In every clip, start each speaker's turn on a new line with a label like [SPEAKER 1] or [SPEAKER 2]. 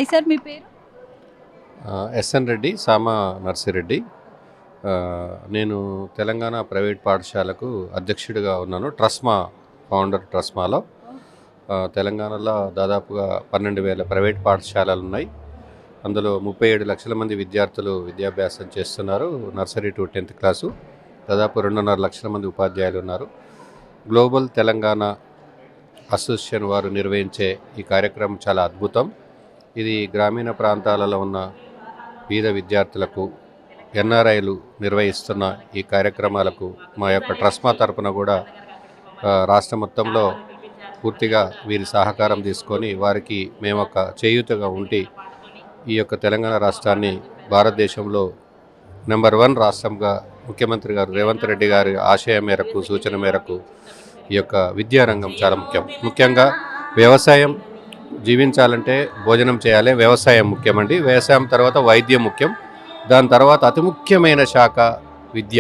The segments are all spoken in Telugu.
[SPEAKER 1] హాయ్ సార్, మీ పేరు?
[SPEAKER 2] ఎస్ఎన్ రెడ్డి, సామా నర్సిరెడ్డి. నేను తెలంగాణ ప్రైవేట్ పాఠశాలకు అధ్యక్షుడిగా ఉన్నాను. ట్రస్మా ఫౌండర్. ట్రస్మాలో తెలంగాణలో దాదాపుగా 12,000 ప్రైవేట్ పాఠశాలలు ఉన్నాయి. అందులో 37 లక్షల మంది విద్యార్థులు విద్యాభ్యాసం చేస్తున్నారు. Nursery to 10th class. దాదాపు 2.5 లక్షల మంది ఉపాధ్యాయులు ఉన్నారు. గ్లోబల్ తెలంగాణ అసోసియేషన్ వారు నిర్వహించే ఈ కార్యక్రమం చాలా అద్భుతం. ఇది గ్రామీణ ప్రాంతాలలో ఉన్న పేద విద్యార్థులకు, ఎన్ఆర్ఐలు నిర్వహిస్తున్న ఈ కార్యక్రమాలకు మా యొక్క ట్రస్మా తరపున కూడా రాష్ట్ర మొత్తంలో పూర్తిగా వీరి సహకారం తీసుకొని వారికి మేము ఒక చేయూతగా ఉండి ఈ యొక్క తెలంగాణ రాష్ట్రాన్ని భారతదేశంలో నెంబర్ 1 రాష్ట్రంగా ముఖ్యమంత్రి గారు రేవంత్ రెడ్డి గారి ఆశయం మేరకు, సూచన మేరకు ఈ యొక్క విద్యారంగం చాలా ముఖ్యంగా వ్యవసాయం. జీవించాలంటే భోజనం చేయాలి, వ్యవసాయం ముఖ్యమండి. వ్యవసాయం తర్వాత వైద్యం ముఖ్యం, దాని తర్వాత అతి ముఖ్యమైన శాఖ విద్య.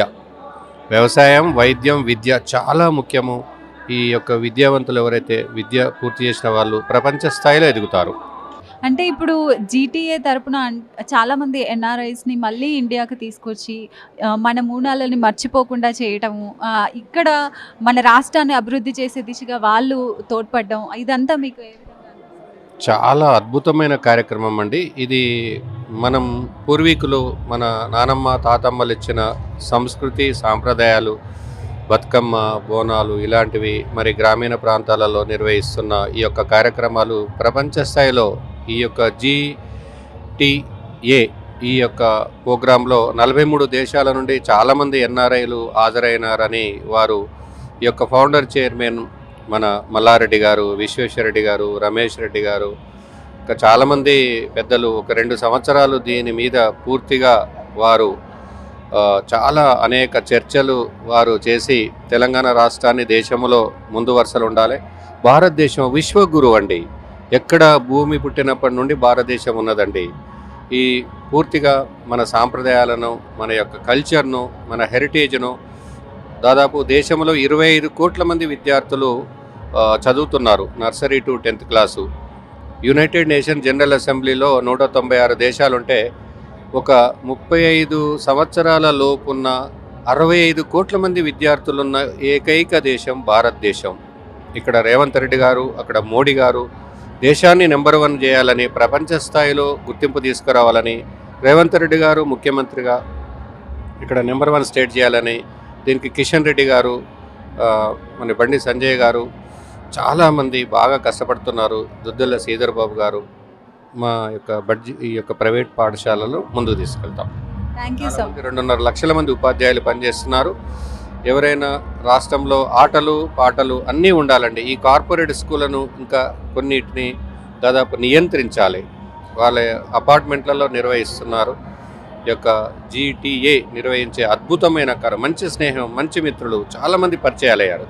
[SPEAKER 2] వ్యవసాయం, వైద్యం, విద్య చాలా ముఖ్యము. ఈ యొక్క విద్యావంతులు ఎవరైతే విద్య పూర్తి చేసిన వాళ్ళు ప్రపంచ స్థాయిలో ఎదుగుతారు.
[SPEAKER 1] అంటే ఇప్పుడు జీటీఏ తరపున చాలామంది ఎన్ఆర్ఐస్ని మళ్ళీ ఇండియాకి తీసుకొచ్చి మన మూలాలని మర్చిపోకుండా చేయటము, ఇక్కడ మన రాష్ట్రాన్ని అభివృద్ధి చేసే దిశగా వాళ్ళు తోడ్పడడం, ఇదంతా మీకు ఏ విధంగా అనిపిస్తుంది?
[SPEAKER 2] చాలా అద్భుతమైన కార్యక్రమం అండి ఇది. మనం పూర్వీకులు, మన నానమ్మ తాతమ్మలు ఇచ్చిన సంస్కృతి, సాంప్రదాయాలు, బతుకమ్మ, బోనాలు ఇలాంటివి మరి గ్రామీణ ప్రాంతాలలో నిర్వహిస్తున్న ఈ యొక్క కార్యక్రమాలు ప్రపంచ స్థాయిలో ఈ యొక్క జీటీఏ ఈ యొక్క ప్రోగ్రాంలో 43 దేశాల నుండి చాలామంది ఎన్ఆర్ఐలు హాజరైనారని వారు ఈ యొక్క ఫౌండర్ చైర్మన్ మన మల్లారెడ్డి గారు, విశ్వేశ్వరరెడ్డి గారు, రమేష్ రెడ్డి గారు, ఇంకా చాలామంది పెద్దలు ఒక 2 సంవత్సరాలు దీని మీద పూర్తిగా వారు చాలా అనేక చర్చలు వారు చేసి తెలంగాణ రాష్ట్రాన్ని దేశంలో ముందు వరుసలు ఉండాలి. భారతదేశం విశ్వగురు అండి. ఎక్కడ భూమి పుట్టినప్పటి నుండి భారతదేశం ఉన్నదండి. ఈ పూర్తిగా మన సాంప్రదాయాలను, మన యొక్క కల్చర్ను, మన హెరిటేజ్ను దాదాపు దేశంలో 25 కోట్ల మంది విద్యార్థులు చదువుతున్నారు nursery to 10th class. United nation general అసెంబ్లీలో 196 దేశాలుంటే ఒక 35 సంవత్సరాల లోపున్న 65 కోట్ల మంది విద్యార్థులున్న ఏకైక దేశం భారతదేశం. ఇక్కడ రేవంత్ రెడ్డి గారు, అక్కడ మోడీ గారు దేశాన్ని నెంబర్ 1 చేయాలని, ప్రపంచ స్థాయిలో గుర్తింపు తీసుకురావాలని, రేవంత్ రెడ్డి గారు ముఖ్యమంత్రిగా ఇక్కడ నెంబర్ 1 స్టేట్ చేయాలని, దీనికి కిషన్ రెడ్డి గారు, మన బండి సంజయ్ గారు చాలామంది బాగా కష్టపడుతున్నారు. దుద్దుల శ్రీధర్ బాబు గారు మా యొక్క ఈ యొక్క ప్రైవేట్ పాఠశాలలో ముందుకు తీసుకెళ్తాం.
[SPEAKER 1] Thank you so much.
[SPEAKER 2] 2.5 లక్షల మంది ఉపాధ్యాయులు పనిచేస్తున్నారు. ఎవరైనా రాష్ట్రంలో ఆటలు, పాటలు అన్నీ ఉండాలండి. ఈ కార్పొరేట్ స్కూళ్ళను ఇంకా కొన్నిటిని దాదాపు నియంత్రించాలి. వాళ్ళ అపార్ట్మెంట్లలో నిర్వహిస్తున్నారు. ఈ యొక్క జీటీఏ నిర్వహించే అద్భుతమైన మంచి స్నేహం, మంచి మిత్రులు చాలామంది పరిచయాలయ్యారు.